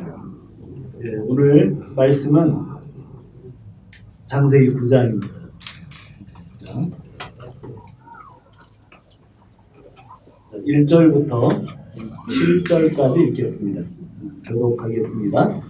네, 오늘 말씀은 창세기 9장입니다. 1절부터 7절까지 읽겠습니다. 교독하겠습니다.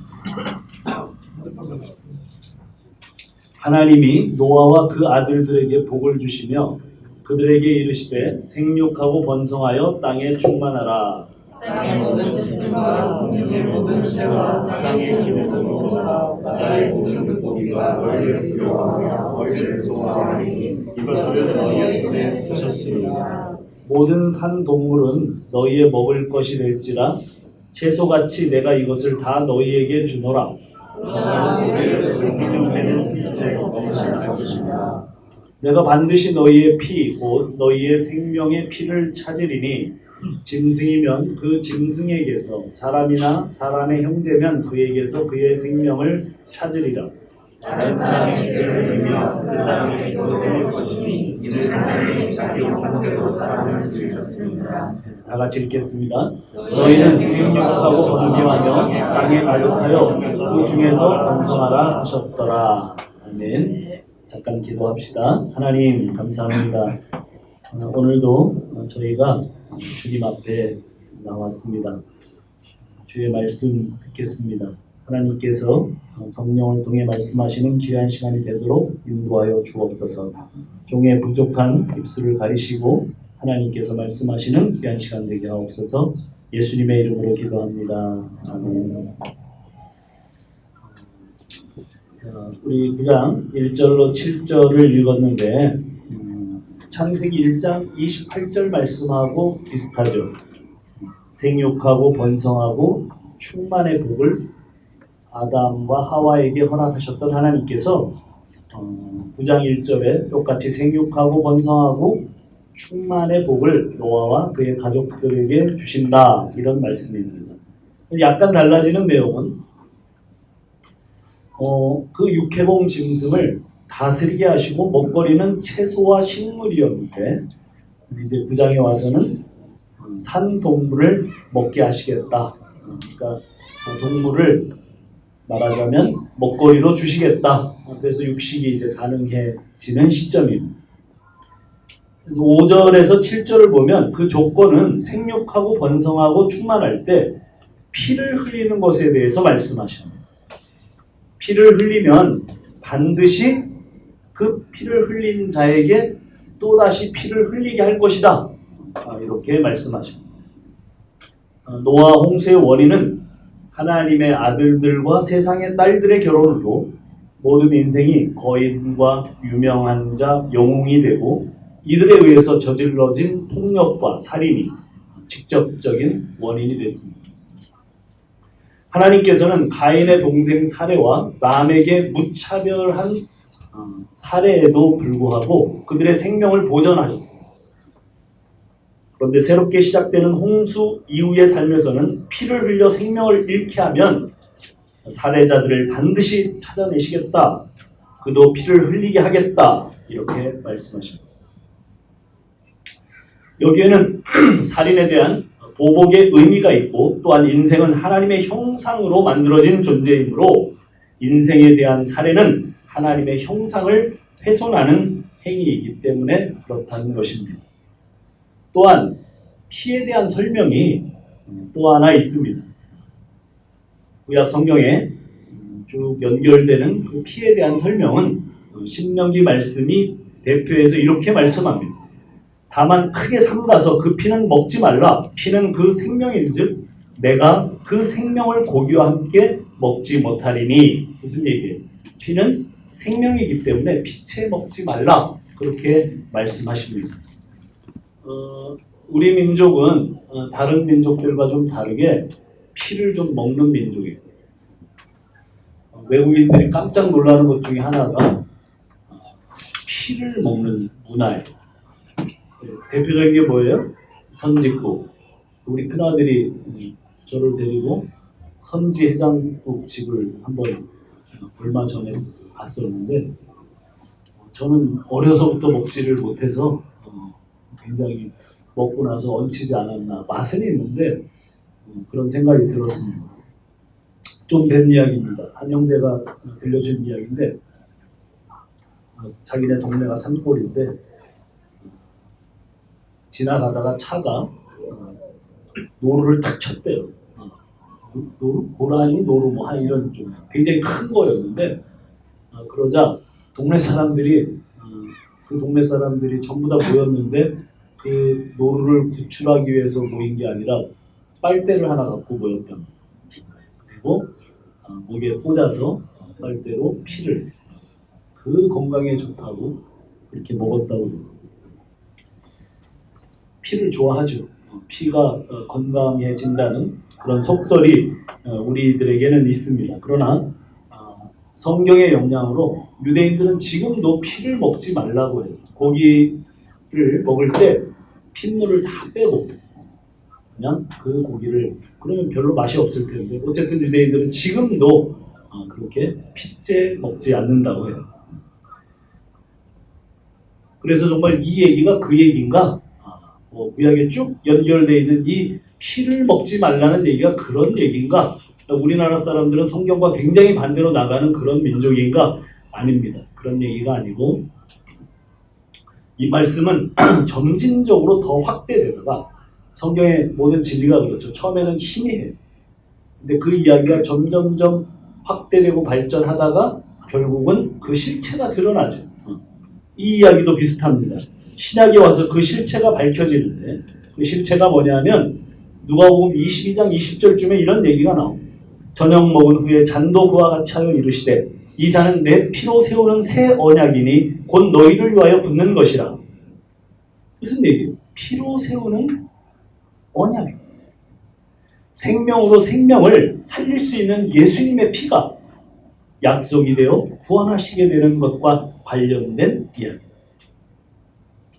하나님이 노아와 그 아들들에게 복을 주시며 그들에게 이르시되 생육하고 번성하여 땅에 충만하라. 땅의 모든 짐승과 공중의 모든 새와 땅의 기름도 먹으라. 바다의 모든 물고기가 너희를 두려워하며 너희를 좋아하니 이것들을 너희의 손에 주셨으리라. 모든 산 동물은 너희의 먹을 것이 될지라 채소같이 내가 이것을 다 너희에게 주노라. 너희는 우리를 생명되는 빛을 거두실 것이라. 내가 반드시 너희의 피 곧 너희의 생명의 피를 찾으리니 짐승이면 그 짐승에게서 사람이나 사람의 형제면 그에게서 그의 생명을 찾으리라. 다른 사람의 길을 흘리며 그 사람의 길을 될 것이니 이는 하나님이 자기 형상대로 사람을 지으셨습니다. 다 같이 읽겠습니다. 너희는 생육하고 번성하며 땅에 가득하여 그 중에서 번성하라 하셨더라. 아멘. 잠깐 기도합시다. 하나님 감사합니다. 오늘도 저희가 주님 앞에 나왔습니다. 주의 말씀 듣겠습니다. 하나님께서 성령을 통해 말씀하시는 귀한 시간이 되도록 인도하여 주옵소서. 종의 부족한 입술을 가리시고 하나님께서 말씀하시는 귀한 시간 되게 하옵소서. 예수님의 이름으로 기도합니다. 아멘. 자, 우리 9장 1절로 7절을 읽었는데 창세기 1장 28절 말씀하고 비슷하죠. 생육하고 번성하고 충만의 복을 아담과 하와에게 허락하셨던 하나님께서 9장 1절에 똑같이 생육하고 번성하고 충만의 복을 노아와 그의 가족들에게 주신다, 이런 말씀입니다. 약간 달라지는 내용은 그 육해공 짐승을 다스리게 하시고 먹거리는 채소와 식물이었는데 이제 9장에 와서는 산 동물을 먹게 하시겠다. 그러니까 동물을 말하자면 먹거리로 주시겠다. 그래서 육식이 이제 가능해지는 시점입니다. 그래서 5절에서 7절을 보면 그 조건은 생육하고 번성하고 충만할 때 피를 흘리는 것에 대해서 말씀하십니다. 피를 흘리면 반드시 그 피를 흘린 자에게 또다시 피를 흘리게 할 것이다. 이렇게 말씀하십니다. 노아 홍수의 원인은 하나님의 아들들과 세상의 딸들의 결혼으로 모든 인생이 거인과 유명한 자, 영웅이 되고 이들에 의해서 저질러진 폭력과 살인이 직접적인 원인이 됐습니다. 하나님께서는 가인의 동생 사레와 람에게 무차별한 살해에도 불구하고 그들의 생명을 보전하셨습니다. 그런데 새롭게 시작되는 홍수 이후의 삶에서는 피를 흘려 생명을 잃게 하면 살해자들을 반드시 찾아내시겠다. 그도 피를 흘리게 하겠다. 이렇게 말씀하십니다. 여기에는 살인에 대한 보복의 의미가 있고 또한 인생은 하나님의 형상으로 만들어진 존재이므로 인생에 대한 살해는 하나님의 형상을 훼손하는 행위이기 때문에 그렇다는 것입니다. 또한 피에 대한 설명이 또 하나 있습니다. 구약 성경에 쭉 연결되는 그 피에 대한 설명은 신명기 말씀이 대표해서 이렇게 말씀합니다. 다만 크게 삼가서 그 피는 먹지 말라. 피는 그 생명인즉 내가 그 생명을 고기와 함께 먹지 못하리니. 무슨 얘기예요? 피는 생명이기 때문에 피채 먹지 말라. 그렇게 말씀하십니다. 우리 민족은 다른 민족들과 좀 다르게 피를 좀 먹는 민족이에요. 외국인들이 깜짝 놀라는 것 중에 하나가 피를 먹는 문화예요. 대표적인 게 뭐예요? 선짓국. 우리 큰아들이 저를 데리고 선지 해장국 집을 한번 얼마 전에 갔었는데 저는 어려서부터 먹지를 못해서 굉장히 먹고 나서 얹히지 않았나. 맛은 있는데 그런 생각이 들었습니다. 좀 된 이야기입니다. 한 형제가 들려준 이야기인데 자기네 동네가 산골인데 지나가다가 차가 노루를 탁 쳤대요. 노루? 고라니? 노루 뭐 한 이런 좀 굉장히 큰 거였는데 그러자 동네 사람들이 그 동네 사람들이 전부 다 모였는데 그 노루를 구출하기 위해서 모인 게 아니라 빨대를 하나 갖고 모였다. 그리고 목에 꽂아서 빨대로 피를 그 건강에 좋다고 이렇게 먹었다고. 피를 좋아하죠. 피가 건강해진다는 그런 속설이 우리들에게는 있습니다. 그러나 성경의 영향으로 유대인들은 지금도 피를 먹지 말라고 해요. 고기를 먹을 때 핏물을 다 빼고 그냥 그 고기를, 그러면 별로 맛이 없을 텐데 어쨌든 유대인들은 지금도 그렇게 핏째 먹지 않는다고 해요. 그래서 정말 이 얘기가 그 얘기인가? 구약에 쭉 연결되어 있는 이 피를 먹지 말라는 얘기가 그런 얘기인가? 우리나라 사람들은 성경과 굉장히 반대로 나가는 그런 민족인가? 아닙니다. 그런 얘기가 아니고 이 말씀은 점진적으로 더 확대되다가 성경의 모든 진리가 그렇죠. 처음에는 희미해요. 근데 그 이야기가 점점점 확대되고 발전하다가 결국은 그 실체가 드러나죠. 이 이야기도 비슷합니다. 신약에 와서 그 실체가 밝혀지는데 그 실체가 뭐냐면 누가복음 22장 20절쯤에 이런 얘기가 나옵니다. 저녁 먹은 후에 잔도 그와 같이 하여 이르시되 이 잔은 내 피로 세우는 새 언약이니 곧 너희를 위하여 붓는 것이라. 무슨 얘기예요? 피로 세우는 언약입니다. 생명으로 생명을 살릴 수 있는 예수님의 피가 약속이 되어 구원하시게 되는 것과 관련된 이야기.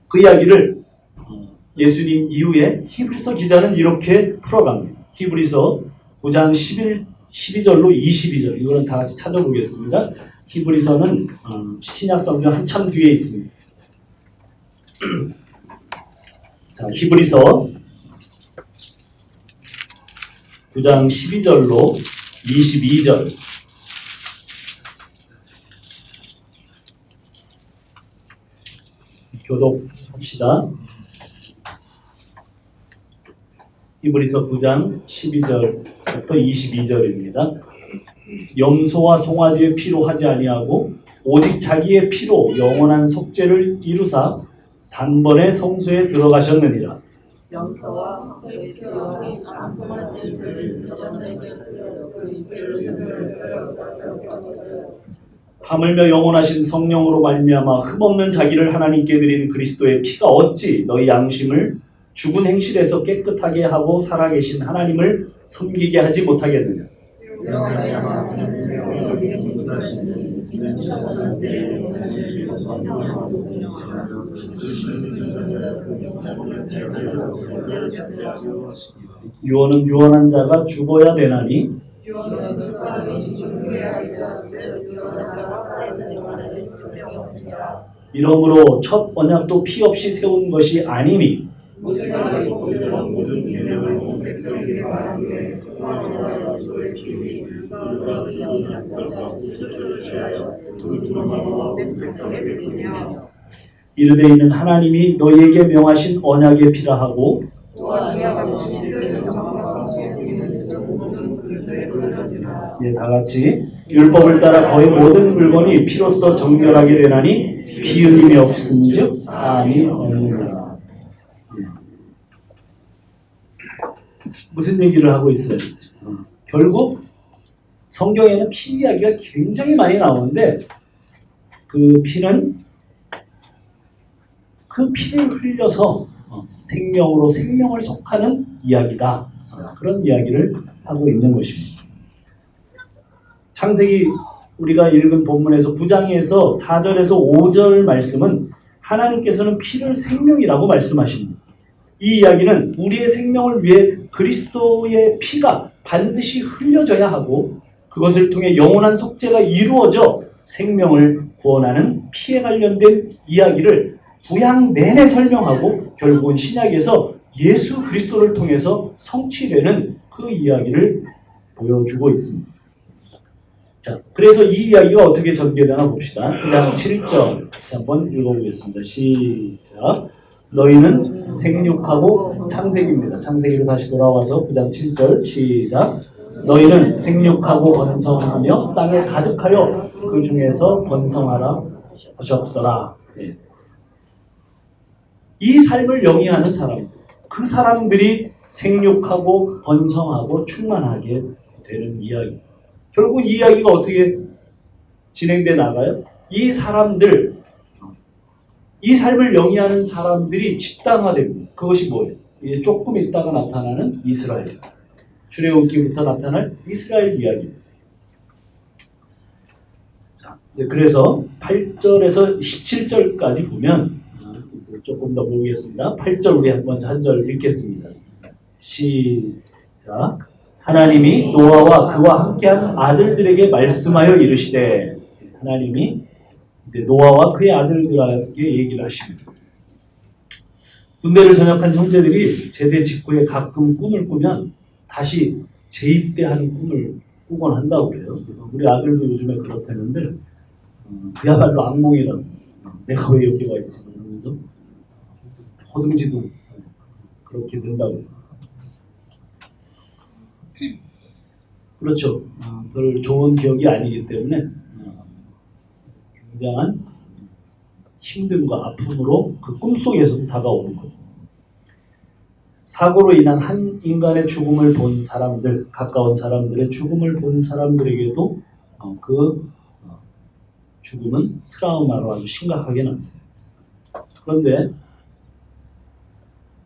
그 이야기를 예수님 이후에 히브리서 기자는 이렇게 풀어갑니다. 히브리서 9장 12절로 22절. 이거는 다 같이 찾아보겠습니다. 히브리서는 신약 성경 한참 뒤에 있습니다. 자, 히브리서 9장 12절로 22절. 교독합시다. 히브리서 9장 12절부터 22절입니다. 염소와 송아지의 피로 하지 아니하고 오직 자기의 피로 영원한 속죄를 이루사 단번에 성소에 들어가셨느니라. 염소와 소의 피와 암송아지의 죄를 하물며 영원하신 성령으로 말미암아 흠없는 자기를 하나님께 드린 그리스도의 피가 어찌 너희 양심을 죽은 행실에서 깨끗하게 하고 살아계신 하나님을 섬기게 하지 못하겠느냐. 유언은 유언한 자가 죽어야 되나니 이러므로 첫 언약도 피 없이 세운 것이 아니니 이르되 이는 하나님이 너희에게 명하신 언약의 피라 하고 다 같이 율법을 따라 거의 모든 물건이 피로써 정결하게 되나니 피윤임이 없음즉 사함이 없느니라. 무슨 얘기를 하고 있어요? 결국 성경에는 피 이야기가 굉장히 많이 나오는데 그 피는 그 피를 흘려서 생명으로 생명을 속하는 이야기다. 그런 이야기를 하고 있는 것입니다. 창세기 우리가 읽은 본문에서 9장에서 4절에서 5절 말씀은 하나님께서는 피를 생명이라고 말씀하십니다. 이 이야기는 우리의 생명을 위해 그리스도의 피가 반드시 흘려져야 하고 그것을 통해 영원한 속죄가 이루어져 생명을 구원하는 피에 관련된 이야기를 구약 내내 설명하고 결국은 신약에서 예수 그리스도를 통해서 성취되는 그 이야기를 보여주고 있습니다. 자, 그래서 이 이야기가 어떻게 전개되나 봅시다. 9장 7절 다시 한번 읽어보겠습니다. 시작. 너희는 생육하고 창세기입니다. 창세기로 다시 돌아와서 9장 7절 시작. 너희는 생육하고 번성하며 땅에 가득하여 그 중에서 번성하라 하셨더라. 네. 이 삶을 영위하는 사람, 그 사람들이 생육하고 번성하고 충만하게 되는 이야기. 결국 이 이야기가 어떻게 진행돼 나가요? 이 사람들, 이 삶을 영위하는 사람들이 집단화됩니다. 그것이 뭐예요? 이제 조금 있다가 나타나는 이스라엘. 출애굽기부터 나타날 이스라엘 이야기입니다. 자, 이제 그래서 8절에서 17절까지 보면 이제 조금 더 보겠습니다. 8절 우리 먼저 한 절 읽겠습니다. 시작. 하나님이 노아와 그와 함께한 아들들에게 말씀하여 이르시되, 하나님이 이제 노아와 그의 아들들에게 얘기를 하십니다. 군대를 전역한 형제들이 제대 직후에 가끔 꿈을 꾸면 다시 재입대하는 꿈을 꾸곤 한다고 그래요. 우리 아들도 요즘에 그렇다는데 그야말로 악몽이라고. 내가 왜 여기 와 있지? 이러면서 허둥지둥 그렇게 된다고. 그렇죠. 별 좋은 기억이 아니기 때문에 굉장한 힘듦과 아픔으로 그 꿈속에서도 다가오는 거죠. 사고로 인한 한 인간의 죽음을 본 사람들, 가까운 사람들의 죽음을 본 사람들에게도 그 죽음은 트라우마로 아주 심각하게 났어요. 그런데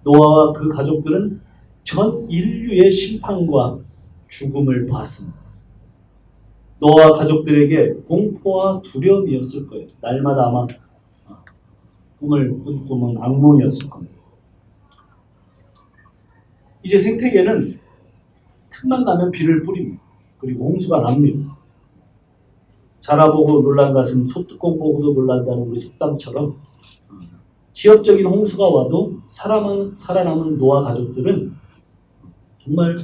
노아와 그 가족들은 전 인류의 심판과 죽음을 봤습니다. 노아와 가족들에게 공포와 두려움이었을 거예요. 날마다 아마 꿈을 꾸는 악몽이었을 겁니다. 이제 생태계는 틈만 나면 비를 뿌립니다. 그리고 홍수가 납니다. 자라보고 놀란 가슴 소뚜껑 보고도 놀란다는 우리 속담처럼 지역적인 홍수가 와도 살아남은 노아 가족들은 정말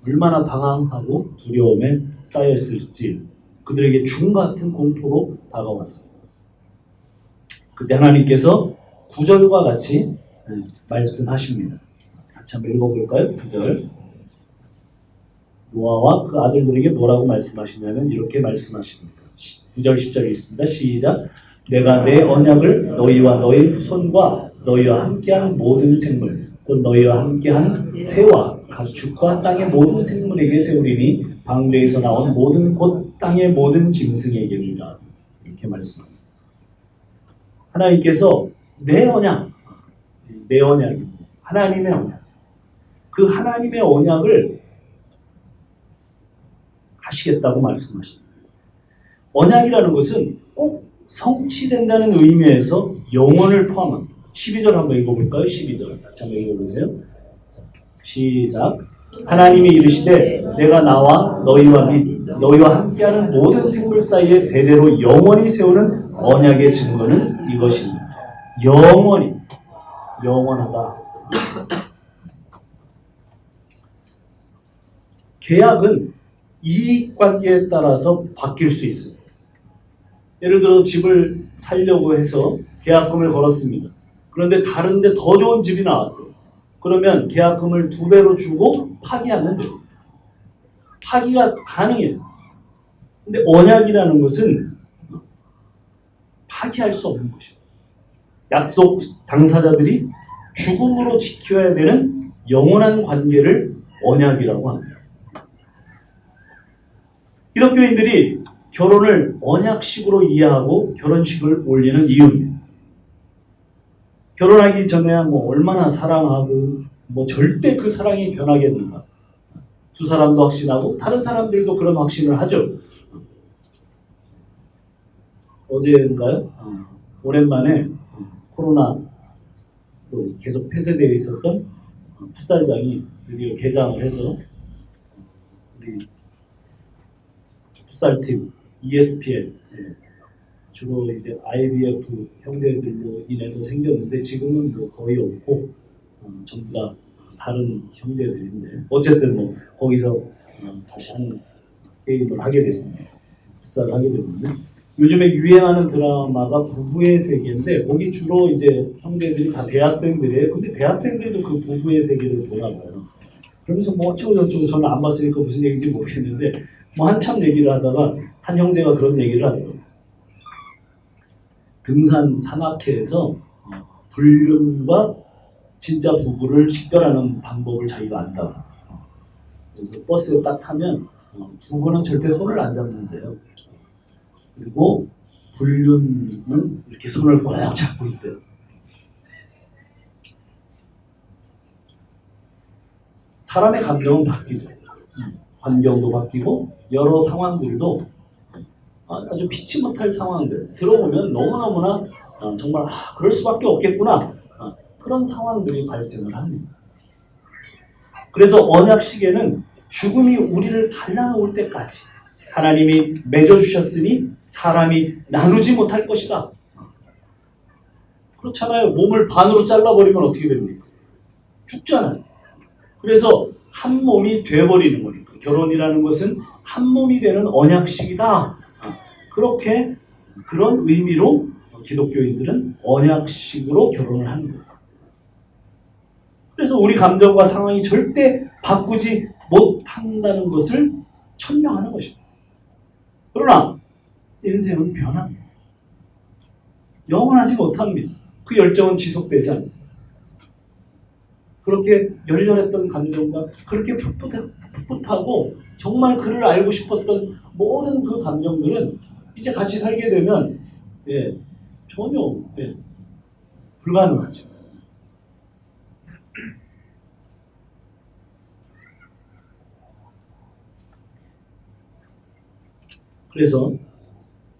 얼마나 당황하고 두려움에 쌓여있을지 그들에게 죽음 같은 공포로 다가왔습니다. 그때 하나님께서 9절과 같이 말씀하십니다. 같이 한번 읽어볼까요? 9절. 노아와 그 아들들에게 뭐라고 말씀하시냐면 이렇게 말씀하십니다. 9절 10절 읽습니다. 시작. 내가 내 언약을 너희와 너희 후손과 너희와 함께한 모든 생물 곧 너희와 함께한 새와 가축과 땅의 모든 생물에게 세우리니 방주에서 나온 모든 곧 땅의 모든 짐승에게니라. 이렇게 말씀합니다. 하나님께서 내 언약, 하나님의 언약, 그 하나님의 언약을 하시겠다고 말씀하십니다. 언약이라는 것은 꼭 성취된다는 의미에서 영원을 포함합니다. 12절 한번 읽어볼까요? 12절 같이 한번 읽어보세요. 시작. 하나님이 이르시되 내가 나와 너희와 및 너희와 함께하는 모든 생물 사이에 대대로 영원히 세우는 언약의 증거는 이것입니다. 영원하다. 계약은 이익관계에 따라서 바뀔 수 있어요. 예를 들어 집을 살려고 해서 계약금을 걸었습니다. 그런데 다른 데 더 좋은 집이 나왔어요. 그러면 계약금을 2배로 주고 파기하면 돼요. 파기가 가능해요. 근데 언약이라는 것은 파기할 수 없는 것이에요. 약속 당사자들이 죽음으로 지켜야 되는 영원한 관계를 언약이라고 합니다. 기독교인들이 결혼을 언약식으로 이해하고 결혼식을 올리는 이유입니다. 결혼하기 전에야 얼마나 사랑하고 절대 그 사랑이 변하겠는가. 두 사람도 확신하고 다른 사람들도 그런 확신을 하죠. 어제인가요? 오랜만에 코로나 계속 폐쇄되어 있었던 풋살장이 드디어 개장을 해서 우리 풋살팀 ESPN 주로 이제 IBF 형제들로 인해서 생겼는데 지금은 거의 없고 전부 다 다른 형제들인데 어쨌든 거기서 다시 한 게임을 하게 됐습니다. 불사를 하게 됐는데 요즘에 유행하는 드라마가 부부의 세계인데 거기 주로 이제 형제들이 다 대학생들이에요. 근데 대학생들도 그 부부의 세계를 보나 봐요. 그러면서 뭐 어쩌고저쩌고 저는 안 봤으니까 무슨 얘기인지 모르겠는데 뭐 한참 얘기를 하다가 한 형제가 그런 얘기를 하더라고요. 등산 산악회에서 불륜과 진짜 부부를 식별하는 방법을 자기가 안다고. 그래서 버스에 딱 타면 부부는 절대 손을 안 잡는데요. 그리고 불륜은 이렇게 손을 꼭 잡고 있대요. 사람의 감정은 바뀌죠. 환경도 바뀌고 여러 상황들도 아주 피치 못할 상황들 들어보면 너무너무나 정말 그럴 수밖에 없겠구나 그런 상황들이 발생을 합니다. 그래서 언약시계는 죽음이 우리를 갈라놓을 때까지 하나님이 맺어주셨으니 사람이 나누지 못할 것이다. 그렇잖아요. 몸을 반으로 잘라버리면 어떻게 됩니까? 죽잖아요. 그래서 한 몸이 돼버리는 거니까 결혼이라는 것은 한 몸이 되는 언약식이다. 그렇게 그런 의미로 기독교인들은 언약식으로 결혼을 하는 거예요. 그래서 우리 감정과 상황이 절대 바꾸지 못한다는 것을 천명하는 것입니다. 그러나 인생은 변합니다. 영원하지 못합니다. 그 열정은 지속되지 않습니다. 그렇게 열렬했던 감정과 그렇게 풋풋하고 정말 그를 알고 싶었던 모든 그 감정들은 이제 같이 살게 되면 전혀 불가능하죠. 그래서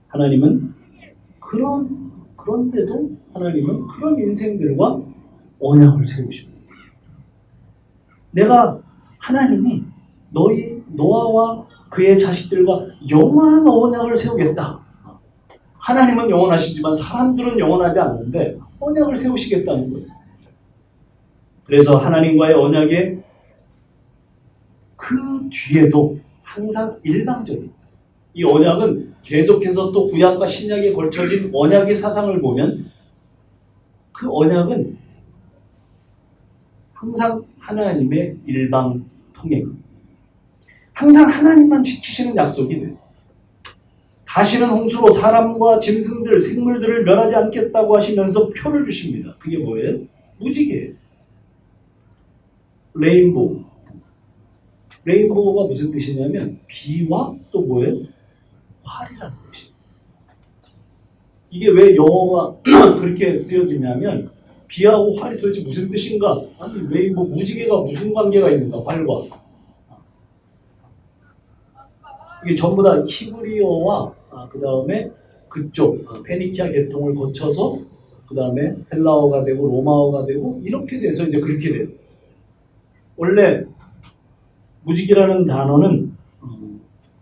하나님은 그런데도 하나님은 그런 인생들과 언약을 세우십니다. 내가 하나님이 노아와 그의 자식들과 영원한 언약을 세우겠다. 하나님은 영원하시지만 사람들은 영원하지 않는데 언약을 세우시겠다는 거예요. 그래서 하나님과의 언약의 그 뒤에도 항상 일방적인 이 언약은 계속해서 또 구약과 신약에 걸쳐진 언약의 사상을 보면 그 언약은 항상 하나님의 일방 통행, 항상 하나님만 지키시는 약속이 돼요. 다시는 홍수로 사람과 짐승들, 생물들을 멸하지 않겠다고 하시면서 표를 주십니다. 그게 뭐예요? 무지개예요. 레인보우가 무슨 뜻이냐면 비와 또 뭐예요? 활이라는 뜻이에요. 이게 왜 영어가 그렇게 쓰여지냐면 비하고 활이 도대체 무슨 뜻인가? 아니 레인보우 무지개가 무슨 관계가 있는가? 활과. 이게 전부 다 히브리어와 그 다음에 그쪽 페니키아 계통을 거쳐서 그 다음에 헬라어가 되고 로마어가 되고 이렇게 돼서 이제 그렇게 돼요. 원래 무지개라는 단어는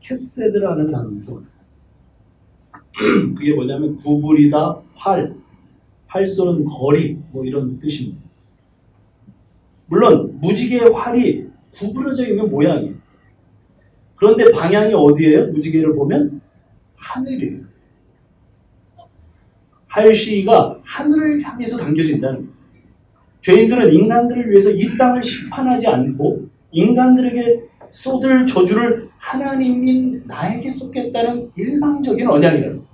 캐세드라는 단어에서 왔어요. 그게 뭐냐면 구부리다, 활 쏘는 거리 뭐 이런 뜻입니다. 물론 무지개의 활이 구부러져 있는 모양이에요. 그런데 방향이 어디예요? 무지개를 보면 하늘이에요. 활시위가 하늘을 향해서 당겨진다는 거예요. 죄인들은 인간들을 위해서 이 땅을 심판하지 않고 인간들에게 쏟을 저주를 하나님인 나에게 쏟겠다는 일방적인 언약이라는 거예요.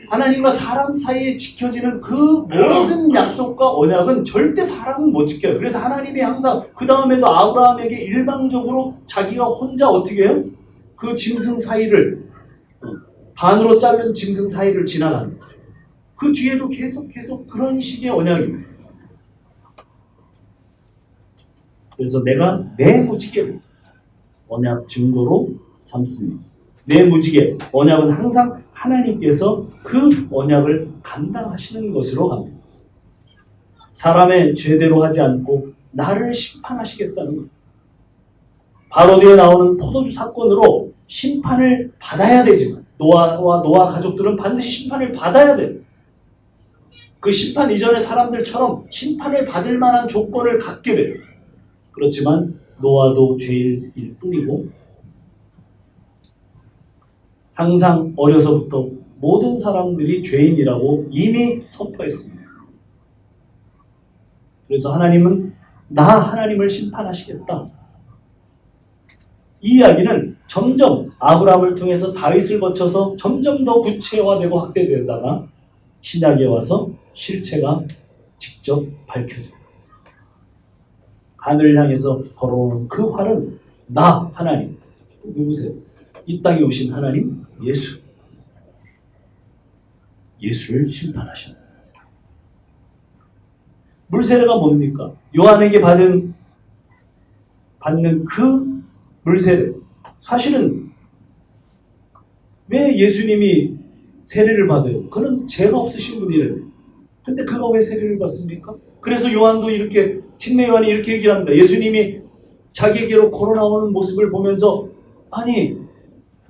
하나님과 사람 사이에 지켜지는 그 모든 약속과 언약은 절대 사람은 못 지켜요. 그래서 하나님이 항상 그 다음에도 아브라함에게 일방적으로 자기가 혼자 어떻게 해요? 그 짐승 사이를 반으로 자른 짐승 사이를 지나가는 거죠. 그 뒤에도 계속 그런 식의 언약입니다. 그래서 내가 내 무지개를 언약 증거로 삼습니다. 내 무지개, 언약은 항상 하나님께서 그 언약을 감당하시는 것으로 갑니다. 사람의 죄대로 하지 않고 나를 심판하시겠다는 것. 바로 뒤에 나오는 포도주 사건으로 심판을 받아야 되지만 노아 가족들은 반드시 심판을 받아야 돼요. 그 심판 이전의 사람들처럼 심판을 받을 만한 조건을 갖게 돼요. 그렇지만 노아도 죄인일 뿐이고 항상 어려서부터 모든 사람들이 죄인이라고 이미 선포했습니다. 그래서 하나님은 하나님을 심판하시겠다. 이 이야기는 점점 아브라함을 통해서 다윗을 거쳐서 점점 더 구체화되고 확대되다가 신약에 와서 실체가 직접 밝혀져요. 하늘을 향해서 걸어오는 그 활은 나 하나님. 누구세요? 이 땅에 오신 하나님 예수. 예수를 심판하셨다. 물세례가 뭡니까? 요한에게 받는 그 물세례. 사실은 왜 예수님이 세례를 받아요? 그는 죄가 없으신 분이래요. 근데 그가 왜 세례를 받습니까? 그래서 요한도 이렇게, 침례 요한이 이렇게 얘기를 합니다. 예수님이 자기에게로 걸어나오는 모습을 보면서 아니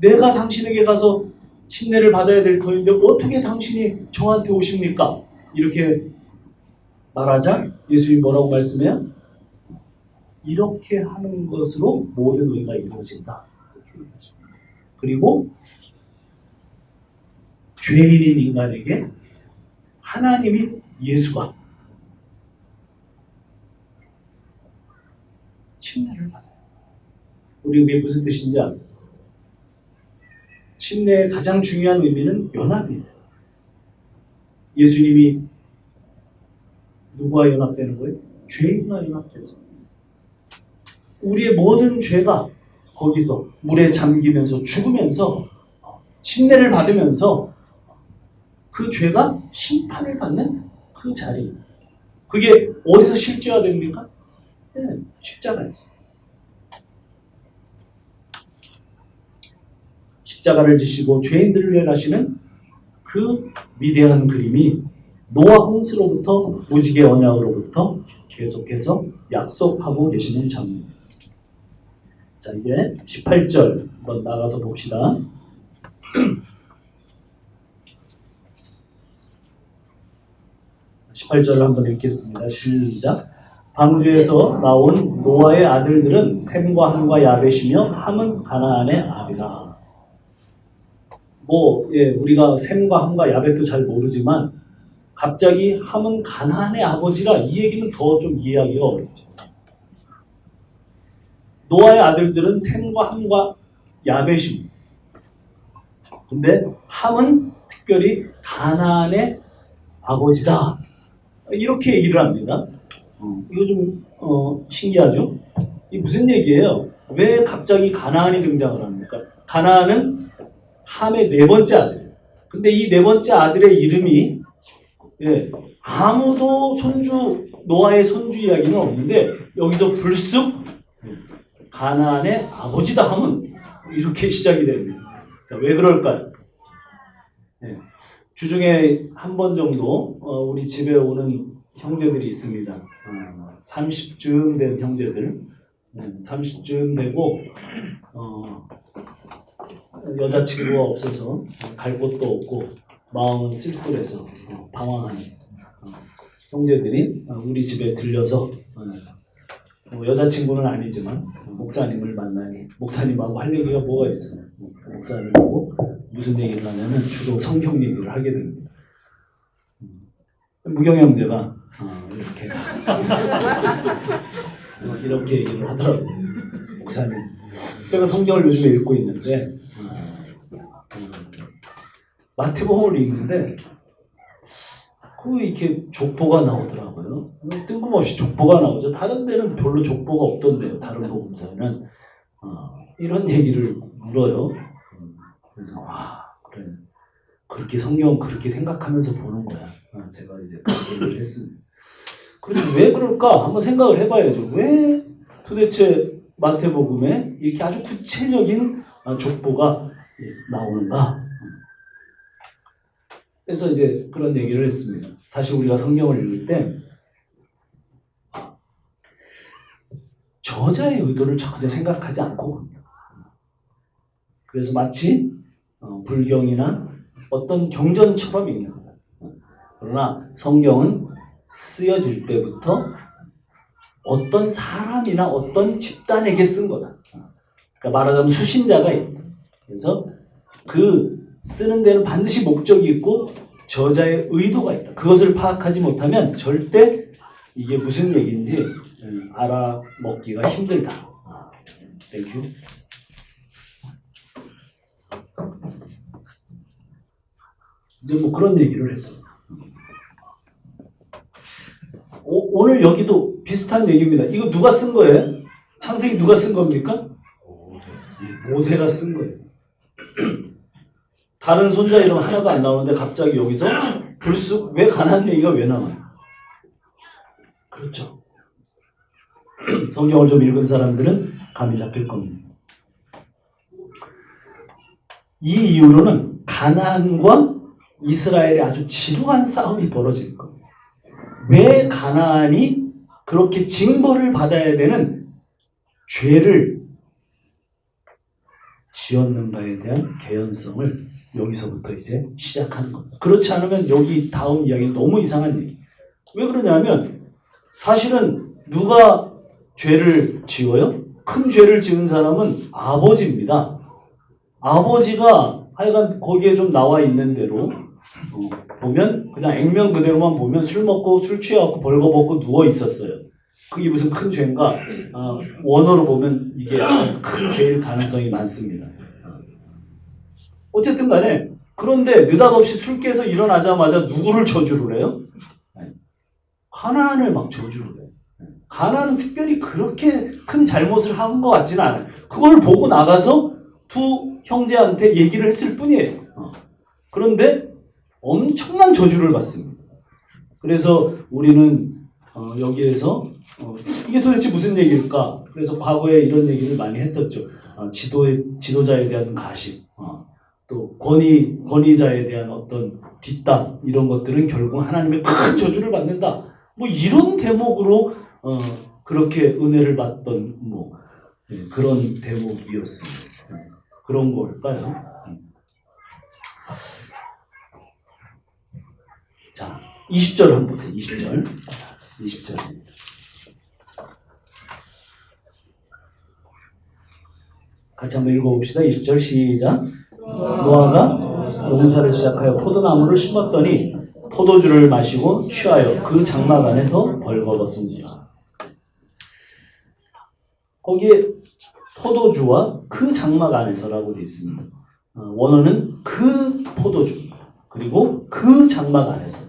내가 당신에게 가서 침례를 받아야 될 터인데 어떻게 당신이 저한테 오십니까? 이렇게 말하자 예수님이 뭐라고 말씀해요? 이렇게 하는 것으로 모든 의가 이루어진다. 그리고 죄인인 인간에게 하나님이 예수가 침례를 받아요. 우리 그게 무슨 뜻인지 알아요? 침례의 가장 중요한 의미는 연합이에요. 예수님이 누구와 연합되는 거예요? 죄인과 연합돼서. 우리의 모든 죄가 거기서 물에 잠기면서 죽으면서 침례를 받으면서 그 죄가 심판을 받는 그 자리. 그게 어디서 실제화됩니까? 네, 십자가에서. 십자가를 지시고 죄인들을 위하시는 그 위대한 그림이 노아 홍수로부터 무지개 언약으로부터 계속해서 약속하고 계시는 장면. 자, 이제 18절 한번 나가서 봅시다. 18절을 한번 읽겠습니다. 시작. 방주에서 나온 노아의 아들들은 셈과 함과 야벳이며 함은 가나안의 아비라. 우리가 셈과 함과 야벳도 잘 모르지만 갑자기 함은 가나안의 아버지라 이 얘기는 더 좀 이해하기가 어렵죠. 노아의 아들들은 셈과 함과 야벳입니다. 근데 함은 특별히 가나안의 아버지다. 이렇게 얘기를 합니다. 이거 좀 신기하죠? 이게 무슨 얘기예요? 왜 갑자기 가나안이 등장을 합니까? 가나안은 함의 네 번째 아들이에요. 근데 이 네 번째 아들의 이름이 아무도 노아의 손주 이야기는 없는데 여기서 불쑥 가나안의 아버지다 하면 이렇게 시작이 됩니다. 자, 왜 그럴까요? 주중에 한 번 정도 우리 집에 오는 형제들이 있습니다. 30쯤 된 형제들. 30쯤 되고 여자친구가 없어서 갈 곳도 없고 마음은 쓸쓸해서 방황하는 형제들이 우리 집에 들려서 여자친구는 아니지만 목사님을 만나니 목사님하고 할 얘기가 뭐가 있어요. 목사님하고 무슨 얘기를 하냐면 주로 성경 얘기를 하게 됩니다. 무경 형제가 이렇게 얘기를 하더라고요. 목사님, 제가 성경을 요즘에 읽고 있는데 마태복음을 읽는데 이렇게 족보가 나오더라고요. 뜬금없이 족보가 나오죠. 다른 데는 별로 족보가 없던데요. 다른 복음서에는 이런 얘기를 물어요. 그래서 그래, 그렇게 성경 그렇게 생각하면서 보는 거야. 제가 이제 그렇게 얘기를 했습니다. 그래서 왜 그럴까 한번 생각을 해봐야죠. 왜 도대체 마태복음에 이렇게 아주 구체적인 족보가 나오는가? 그래서 이제 그런 얘기를 했습니다. 사실 우리가 성경을 읽을 때 저자의 의도를 전혀 생각하지 않고 봅니다. 그래서 마치 불경이나 어떤 경전처럼 읽는 거예요. 그러나 성경은 쓰여질 때부터 어떤 사람이나 어떤 집단에게 쓴 거다. 그러니까 말하자면 수신자가 있다. 그래서 그 쓰는 데는 반드시 목적이 있고 저자의 의도가 있다. 그것을 파악하지 못하면 절대 이게 무슨 얘기인지 알아먹기가 힘들다. 땡큐. 이제 뭐 그런 얘기를 했습니다. 오늘 여기도 비슷한 얘기입니다. 이거 누가 쓴 거예요? 창세기 누가 쓴 겁니까? 모세가 쓴 거예요. 다른 손자 이름 하나도 안 나오는데 갑자기 여기서 불쑥 왜 가나안 얘기가 왜 나와요? 그렇죠. 성경을 좀 읽은 사람들은 감이 잡힐 겁니다. 이 이후로는 가나안과 이스라엘의 아주 지루한 싸움이 벌어질 겁니다. 왜 가나안이 그렇게 징벌을 받아야 되는 죄를 지었는가에 대한 개연성을 여기서부터 이제 시작하는 겁니다. 그렇지 않으면 여기 다음 이야기는 너무 이상한 얘기. 왜 그러냐면 사실은 누가 죄를 지어요? 큰 죄를 지은 사람은 아버지입니다. 아버지가 하여간 거기에 좀 나와 있는 대로 보면 그냥 액면 그대로만 보면 술 먹고 술 취해갖고 벌거벗고 누워 있었어요. 그게 무슨 큰 죄인가? 원어로 보면 이게 큰 죄일 가능성이 많습니다. 어쨌든 간에 그런데 느닷없이 술 깨서 일어나자마자 누구를 저주를 해요? 가나안을 막 저주를 해요. 가나안은 특별히 그렇게 큰 잘못을 한 것 같지는 않아요. 그걸 보고 나가서 두 형제한테 얘기를 했을 뿐이에요. 그런데 엄청난 저주를 받습니다. 그래서 우리는 여기에서 이게 도대체 무슨 얘기일까? 그래서 과거에 이런 얘기를 많이 했었죠. 지도자에 대한 가식, 또 권위자에 대한 어떤 뒷담 이런 것들은 결국 하나님의 큰 저주를 받는다. 뭐 이런 대목으로 그렇게 은혜를 받던 그런 대목이었습니다. 그런 걸까요? 자, 20절 한번 보세요. 20절. 같이 한번 읽어봅시다. 20절 시작. 노아가 농사를 시작하여 포도나무를 심었더니 포도주를 마시고 취하여 그 장막 안에서 벌거벗은지라. 거기에 포도주와 그 장막 안에서라고 되어 있습니다. 원어는 그 포도주 그리고 그 장막 안에서.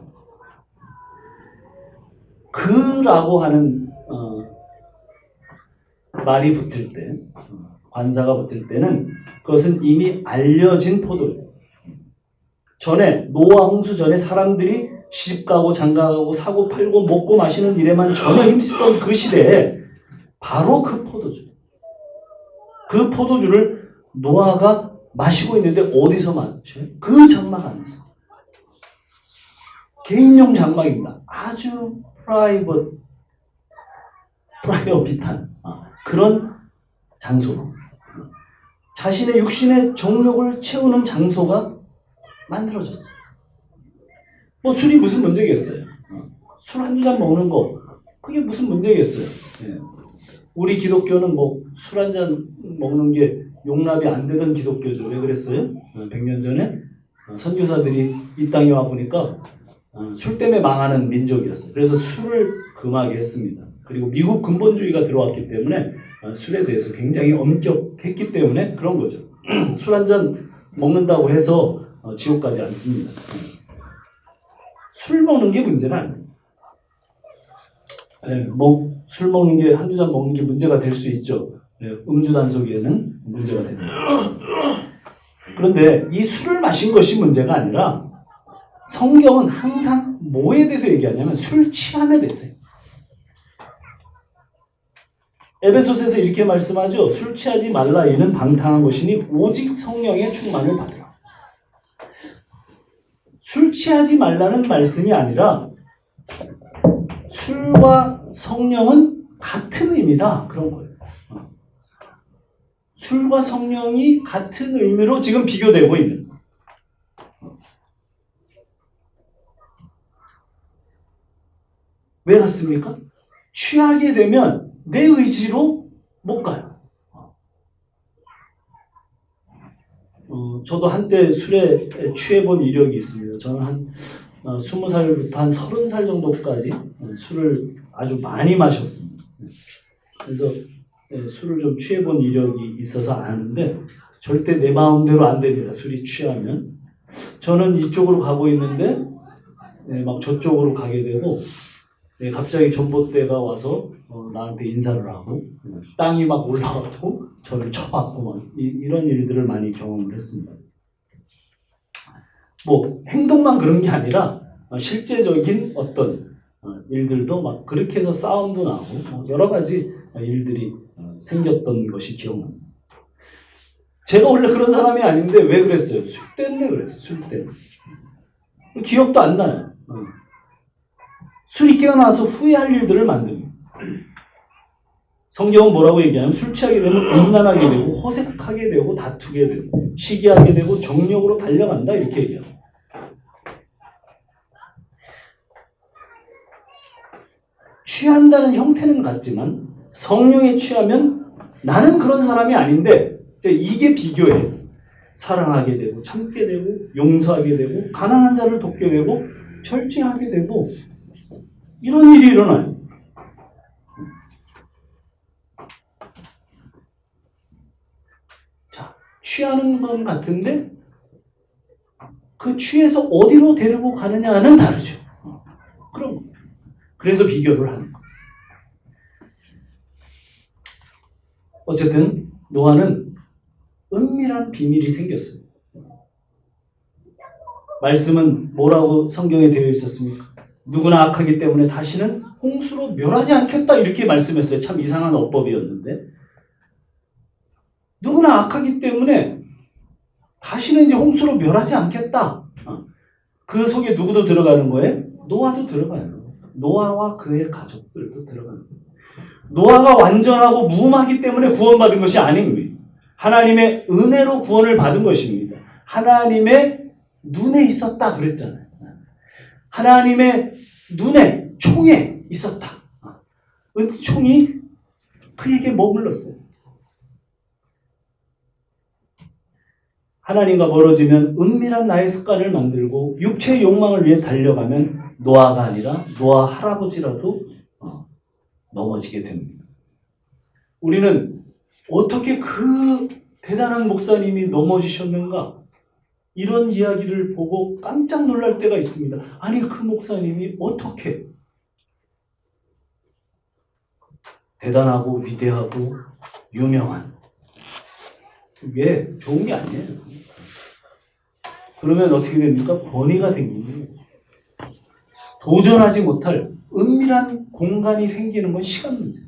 그라고 하는 말이 붙을 때, 관사가 붙을 때는 그것은 이미 알려진 포도주. 전에 노아 홍수 전에 사람들이 시집가고 장가가고 사고 팔고 먹고 마시는 일에만 전혀 힘쓰던 그 시대에 바로 그 포도주. 그 포도주를 노아가 마시고 있는데 어디서 마셔요? 그 장막 안에서. 개인용 장막입니다. 아주 프라이빗한 그런 장소로. 자신의 육신의 정욕을 채우는 장소가 만들어졌어요. 뭐 술이 무슨 문제겠어요? 술 한두 잔 먹는 거 그게 무슨 문제겠어요? 예. 우리 기독교는 뭐 술 한 잔 먹는 게 용납이 안 되던 기독교죠. 왜 그랬어요? 100년 전에 선교사들이 이 땅에 와 보니까 술 때문에 망하는 민족이었어요. 그래서 술을 금하게 했습니다. 그리고 미국 근본주의가 들어왔기 때문에 술에 대해서 굉장히 엄격했기 때문에 그런 거죠. 술 한 잔 먹는다고 해서 지옥 가지 않습니다. 술 먹는 게 문제가 아니에요. 네, 술 먹는 게 한두 잔 먹는 게 문제가 될 수 있죠. 네, 음주 단속에는 문제가 됩니다. 그런데 이 술을 마신 것이 문제가 아니라 성경은 항상 뭐에 대해서 얘기하냐면 술 취함에 대해서요. 에베소서에서 이렇게 말씀하죠. 술 취하지 말라 이는 방탕한 것이니 오직 성령의 충만을 받으라. 술 취하지 말라는 말씀이 아니라 술과 성령은 같은 의미다. 그런 거예요. 술과 성령이 같은 의미로 지금 비교되고 있는 거예요. 왜 같습니까? 취하게 되면 내 의지로 못 가요. 저도 한때 술에 취해본 이력이 있습니다. 저는 한 20살부터 한 30살 정도까지 술을 아주 많이 마셨습니다. 그래서 술을 좀 취해본 이력이 있어서 아는데 절대 내 마음대로 안 됩니다. 술이 취하면. 저는 이쪽으로 가고 있는데 막 저쪽으로 가게 되고 갑자기 전봇대가 와서 나한테 인사를 하고 땅이 막 올라가고 저를 쳐박고 막 이런 일들을 많이 경험을 했습니다. 뭐 행동만 그런 게 아니라 실제적인 어떤 일들도 막 그렇게 해서 싸움도 나고 여러 가지 일들이 생겼던 것이 기억납니다. 제가 원래 그런 사람이 아닌데 왜 그랬어요? 술 때문에 그랬어요. 술 때문에. 기억도 안 나요. 술이 깨어나서 후회할 일들을 만듭니다. 성경은 뭐라고 얘기하냐면 술 취하게 되면 음란하게 되고 호색하게 되고 다투게 되고 시기하게 되고 정욕으로 달려간다 이렇게 얘기합니다. 취한다는 형태는 같지만 성령에 취하면 나는 그런 사람이 아닌데 이게 비교예요. 사랑하게 되고 참게 되고 용서하게 되고 가난한 자를 돕게 되고 절제하게 되고 이런 일이 일어나요. 자, 취하는 건 같은데 그 취해서 어디로 데리고 가느냐는 다르죠. 그럼 그래서 비교를 하는 거예요. 어쨌든 노아는 은밀한 비밀이 생겼어요. 말씀은 뭐라고 성경에 되어 있었습니까? 누구나 악하기 때문에 다시는 홍수로 멸하지 않겠다 이렇게 말씀했어요. 참 이상한 어법이었는데 누구나 악하기 때문에 다시는 이제 홍수로 멸하지 않겠다. 그 속에 누구도 들어가는 거예요? 노아도 들어가요. 노아와 그의 가족들도 들어가는 거예요. 노아가 완전하고 무음하기 때문에 구원받은 것이 아닙니다. 하나님의 은혜로 구원을 받은 것입니다. 하나님의 눈에 있었다 그랬잖아요. 하나님의 눈에, 총에 있었다. 총이 그에게 머물렀어요. 하나님과 멀어지면 은밀한 나의 습관을 만들고 육체의 욕망을 위해 달려가면 노아가 아니라 노아 할아버지라도 넘어지게 됩니다. 우리는 어떻게 그 대단한 목사님이 넘어지셨는가? 이런 이야기를 보고 깜짝 놀랄 때가 있습니다. 아니 그 목사님이 어떻게 대단하고 위대하고 유명한 그게 좋은 게 아니에요. 그러면 어떻게 됩니까? 권위가 생깁니다. 도전하지 못할 은밀한 공간이 생기는 건 시간 문제예요.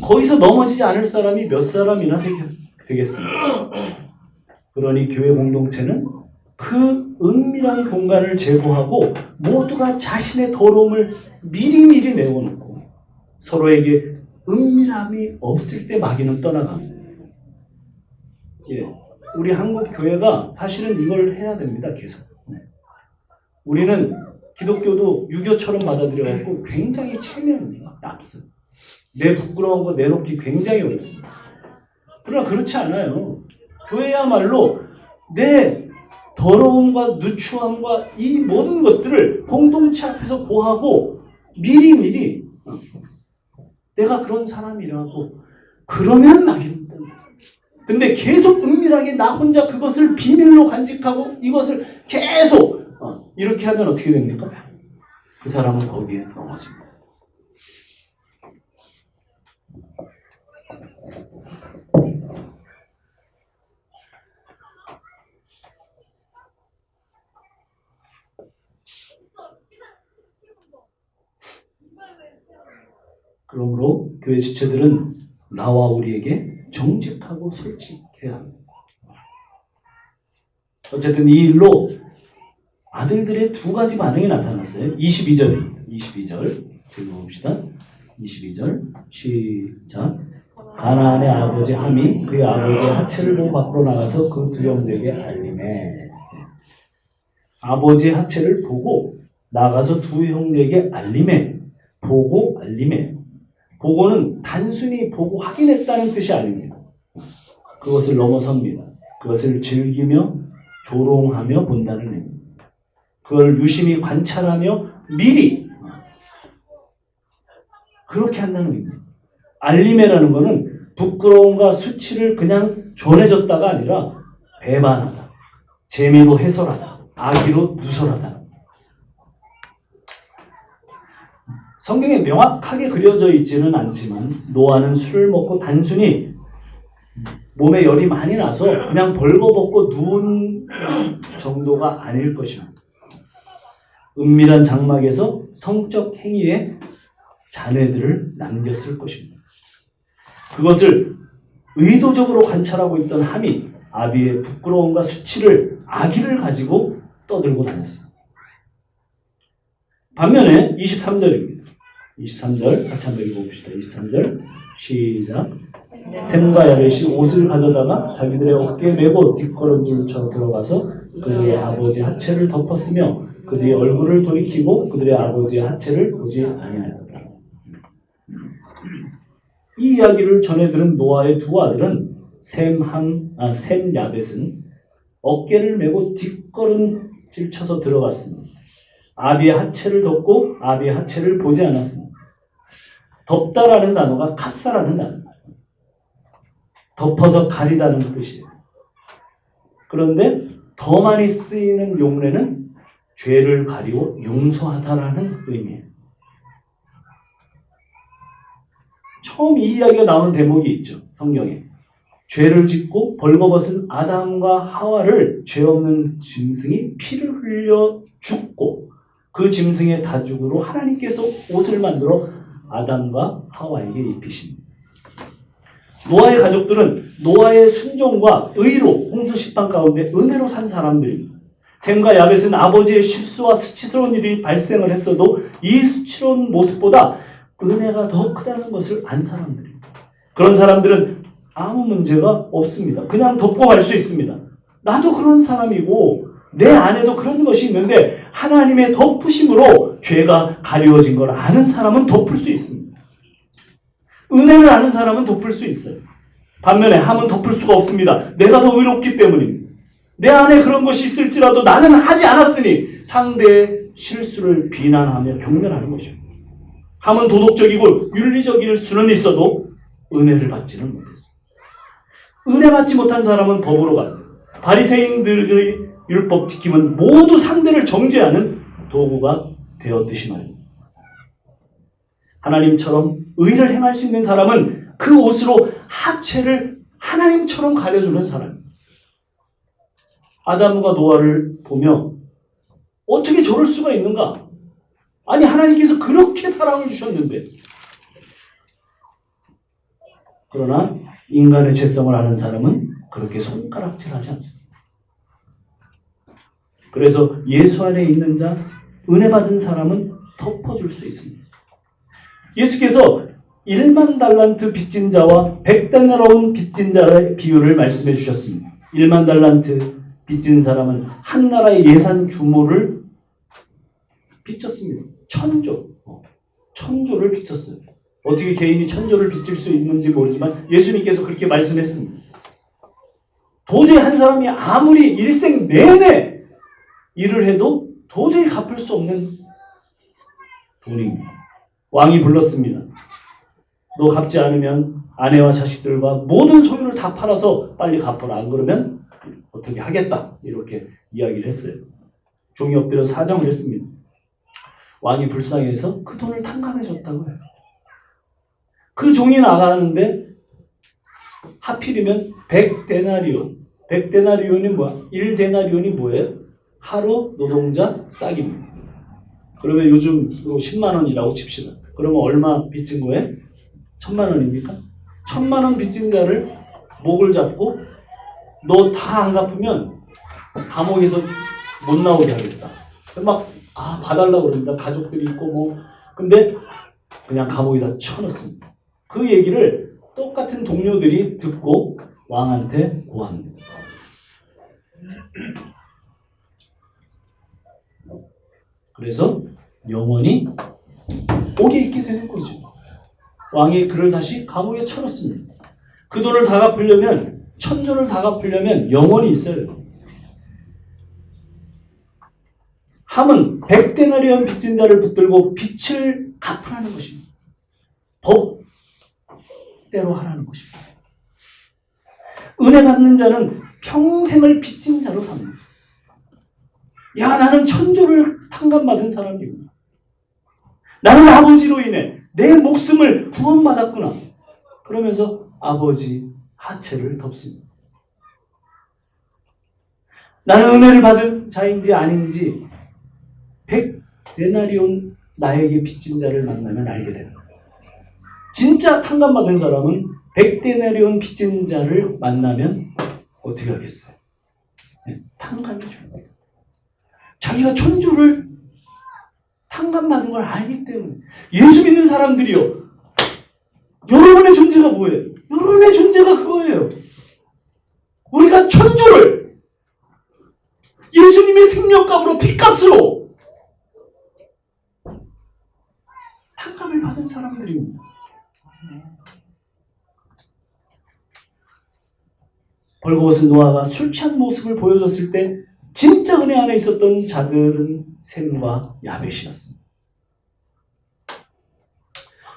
거기서 넘어지지 않을 사람이 몇 사람이나 되겠습니다. 그러니 교회 공동체는 그 은밀한 공간을 제거하고 모두가 자신의 더러움을 미리미리 내어놓고 서로에게 은밀함이 없을 때 마귀는 떠나갑니다. 예, 우리 한국 교회가 사실은 이걸 해야 됩니다. 계속. 우리는 기독교도 유교처럼 받아들여갖고 굉장히 체면입니다. 납습. 내 부끄러운 거 내놓기 굉장히 어렵습니다. 그러나 그렇지 않아요. 교회야말로 내 더러움과 누추함과 이 모든 것들을 공동체 앞에서 고하고 미리미리 내가 그런 사람이라고 그러면 마귀는 뜬다. 근데 계속 은밀하게 나 혼자 그것을 비밀로 간직하고 이것을 계속 이렇게 하면 어떻게 됩니까? 그 사람은 거기에 넘어집니다. 그러므로 교회 지체들은 나와 우리에게 정직하고 솔직해야 합니다. 어쨌든 이 일로 아들들의 두 가지 반응이 나타났어요. 22절입니다. 22절 읽어봅시다. 22절 시작. 가나안의 아버지 함이 그의 아버지의 하체를 보고 밖으로 나가서 그 두 형제에게 알리매. 아버지의 하체를 보고 나가서 두 형제에게 알리매. 보고 알리매. 보고는 단순히 보고 확인했다는 뜻이 아닙니다. 그것을 넘어섭니다. 그것을 즐기며 조롱하며 본다는 의미입니다. 그걸 유심히 관찰하며 미리 그렇게 한다는 의미입니다. 알림해라는 것은 부끄러움과 수치를 그냥 전해줬다가 아니라 배반하다, 재미로 해설하다, 악의로 누설하다. 성경에 명확하게 그려져 있지는 않지만 노아는 술을 먹고 단순히 몸에 열이 많이 나서 그냥 벌거벗고 누운 정도가 아닐 것이다. 은밀한 장막에서 성적 행위에 잔해들을 남겼을 것입니다. 그것을 의도적으로 관찰하고 있던 함이 아비의 부끄러움과 수치를 악의를 가지고 떠들고 다녔습니다. 반면에 23절입니다. 23절 같이 한번 읽어봅시다. 23절 시작. 셈과 야벳이 옷을 가져다가 자기들의 어깨에 메고 뒷걸음질쳐 들어가서 그들의 아버지 하체를 덮었으며 그들의 얼굴을 돌이키고 그들의 아버지의 하체를 보지 아니하였다. 이 이야기를 전해 들은 노아의 두 아들은 셈 야벳은 어깨를 메고 뒷걸음질 쳐서 들어갔습니다. 아비의 하체를 덮고 아비의 하체를 보지 않았습니다. 덮다라는 단어가 카사라는 단어. 덮어서 가리다는 뜻이에요. 그런데 더 많이 쓰이는 용례는 죄를 가리고 용서하다라는 의미예요. 처음 이 이야기가 나오는 대목이 있죠. 성경에. 죄를 짓고 벌거벗은 아담과 하와를 죄 없는 짐승이 피를 흘려 죽고 그 짐승의 다죽으로 하나님께서 옷을 만들어 아담과 하와에게 입히십니다. 노아의 가족들은 노아의 순종과 의로 홍수 심판 가운데 은혜로 산 사람들입니다. 셈과 야벳은 아버지의 실수와 수치스러운 일이 발생을 했어도 이 수치로운 모습보다 은혜가 더 크다는 것을 안 사람들입니다. 그런 사람들은 아무 문제가 없습니다. 그냥 덮고 갈 수 있습니다. 나도 그런 사람이고 내 안에도 그런 것이 있는데 하나님의 덮으심으로 죄가 가리워진 걸 아는 사람은 덮을 수 있습니다. 은혜를 아는 사람은 덮을 수 있어요. 반면에 함은 덮을 수가 없습니다. 내가 더 의롭기 때문입니다. 내 안에 그런 것이 있을지라도 나는 하지 않았으니 상대의 실수를 비난하며 경멸하는 것입니다. 함은 도덕적이고 윤리적일 수는 있어도 은혜를 받지는 못했습니다. 은혜 받지 못한 사람은 법으로 갑니다. 바리새인들의 율법 지킴은 모두 상대를 정죄하는 도구가 되었듯이 말입니다. 하나님처럼 의를 행할 수 있는 사람은 그 옷으로 하체를 하나님처럼 가려주는 사람입니다. 아담과 노아를 보며 어떻게 저럴 수가 있는가? 아니 하나님께서 그렇게 사랑을 주셨는데. 그러나 인간의 죄성을 아는 사람은 그렇게 손가락질하지 않습니다. 그래서 예수 안에 있는 자, 은혜 받은 사람은 덮어줄 수 있습니다. 예수께서 1만 달란트 빚진 자와 100데나리온 빚진 자의 비유를 말씀해 주셨습니다. 1만 달란트 빚진 사람은 한 나라의 예산 규모를 빚졌습니다. 천조를 빚졌어요. 어떻게 개인이 천조를 빚질 수 있는지 모르지만 예수님께서 그렇게 말씀했습니다. 도저히 한 사람이 아무리 일생 내내 일을 해도 도저히 갚을 수 없는 돈입니다. 왕이 불렀습니다. 너 갚지 않으면 아내와 자식들과 모든 소유를 다 팔아서 빨리 갚아라. 안 그러면 어떻게 하겠다. 이렇게 이야기를 했어요. 종이 엎드려 사정을 했습니다. 왕이 불쌍해서 그 돈을 탕감해줬다고 해요. 그 종이 나가는데 하필이면 100데나리온. 100데나리온이 뭐야? 1데나리온이 뭐예요? 하루 노동자 싹입니다. 그러면 요즘 10만 원이라고 칩시다. 그러면 얼마 빚진 거예요? 1000만 원입니까? 1000만 원 빚진 자를 목을 잡고 너 다 안 갚으면 감옥에서 못 나오게 하겠다. 막 봐달라고 그럽니다. 가족들이 있고 근데 그냥 감옥에다 쳐넣습니다. 그 얘기를 똑같은 동료들이 듣고 왕한테 고합니다. 그래서 영원히 옥에 있게 되는 거죠. 왕이 그를 다시 감옥에 쳐넣습니다. 그 돈을 다 갚으려면 천조를 다 갚으려면 영원히 있어요. 함은 100데나리온 빚진 자를 붙들고 빚을 갚으라는 것입니다. 법대로 하라는 것입니다. 은혜 받는 자는 평생을 빚진 자로 삽니다. 야, 나는 천조를 탕감받은 사람이구나. 나는 아버지로 인해 내 목숨을 구원받았구나. 그러면서 아버지 하체를 덮습니다. 나는 은혜를 받은 자인지 아닌지 100데나리온 나에게 빚진 자를 만나면 알게 되는 거예요. 진짜 탕감받은 사람은 100데나리온 빚진 자를 만나면 어떻게 하겠어요? 네, 탕감해 주는 거예요. 자기가 천조를 탕감받은 걸 알기 때문에. 예수 믿는 사람들이요, 여러분의 존재가 뭐예요? 여러분의 존재가 그거예요. 우리가 천조를 예수님의 생명값으로 피값으로 탕감을 받은 사람들입니다. 벌거벗은 노아가 술 취한 모습을 보여줬을 때 진짜 은혜 안에 있었던 자들은 셈과 야벳이었습니다.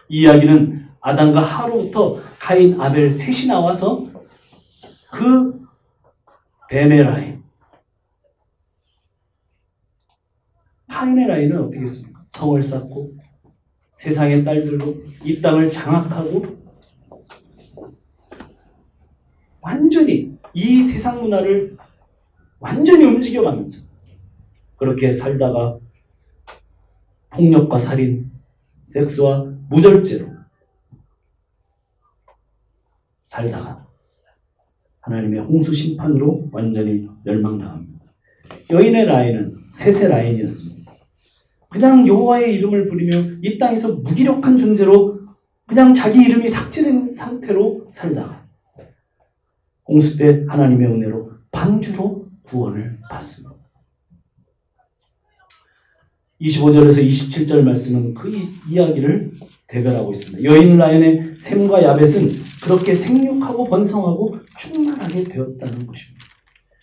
이 이야기는 아담과 하로부터 가인, 아벨 셋이 나와서 그 뱀의 라인, 카인의 라인은 어떻게 했습니까? 성을 쌓고 세상의 딸들로 이 땅을 장악하고 완전히 이 세상 문화를 완전히 움직여가면서 그렇게 살다가 폭력과 살인, 섹스와 무절제로 살다가 하나님의 홍수 심판으로 완전히 멸망당합니다. 여인의 라인은 셋의 라인이었습니다. 그냥 여호와의 이름을 부리며 이 땅에서 무기력한 존재로 그냥 자기 이름이 삭제된 상태로 살다가 홍수 때 하나님의 은혜로 방주로 구원을 받습니다. 25절에서 27절 말씀은 그 이야기를 대변하고 있습니다. 여인 라인의 셈과 야벳은 그렇게 생육하고 번성하고 충만하게 되었다는 것입니다.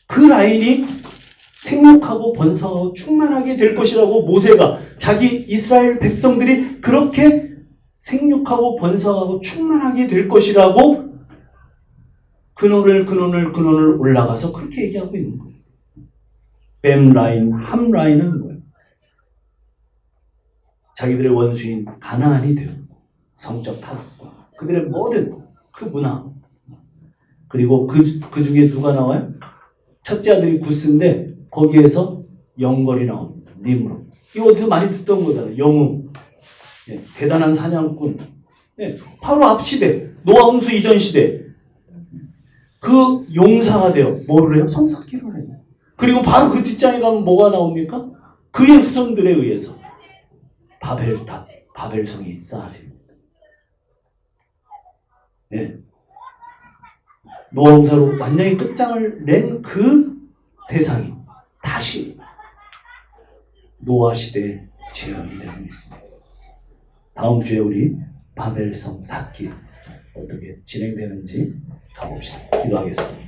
그 라인이 생육하고 번성하고 충만하게 될 것이라고 모세가 자기 이스라엘 백성들이 그렇게 생육하고 번성하고 충만하게 될 것이라고 근원을 올라가서 그렇게 얘기하고 있는 거예요. 뱀 라인, 함 라인은 뭐예요? 자기들의 원수인 가나안이 되었고 성적 타락과 그들의 모든 그 문화, 그리고 그 중에 누가 나와요? 첫째 아들이 구스인데 거기에서 영걸이 나옵니다. 님으로. 이거 어디서 많이 듣던 거잖아요. 영웅, 예, 대단한 사냥꾼. 예, 바로 앞 시대, 노아 홍수 이전 시대 그 용사가 되어 뭐를 해요? 성사기를 해요. 그리고 바로 그 뒷장에 가면 뭐가 나옵니까? 그의 후손들에 의해서 바벨탑, 바벨성이 쌓아집니다. 네. 노아 홍사로 완전히 끝장을 낸 그 세상이 다시 노아 시대에 재현이 되고 있습니다. 다음 주에 우리 바벨성 쌓기 어떻게 진행되는지 가봅시다. 기도하겠습니다.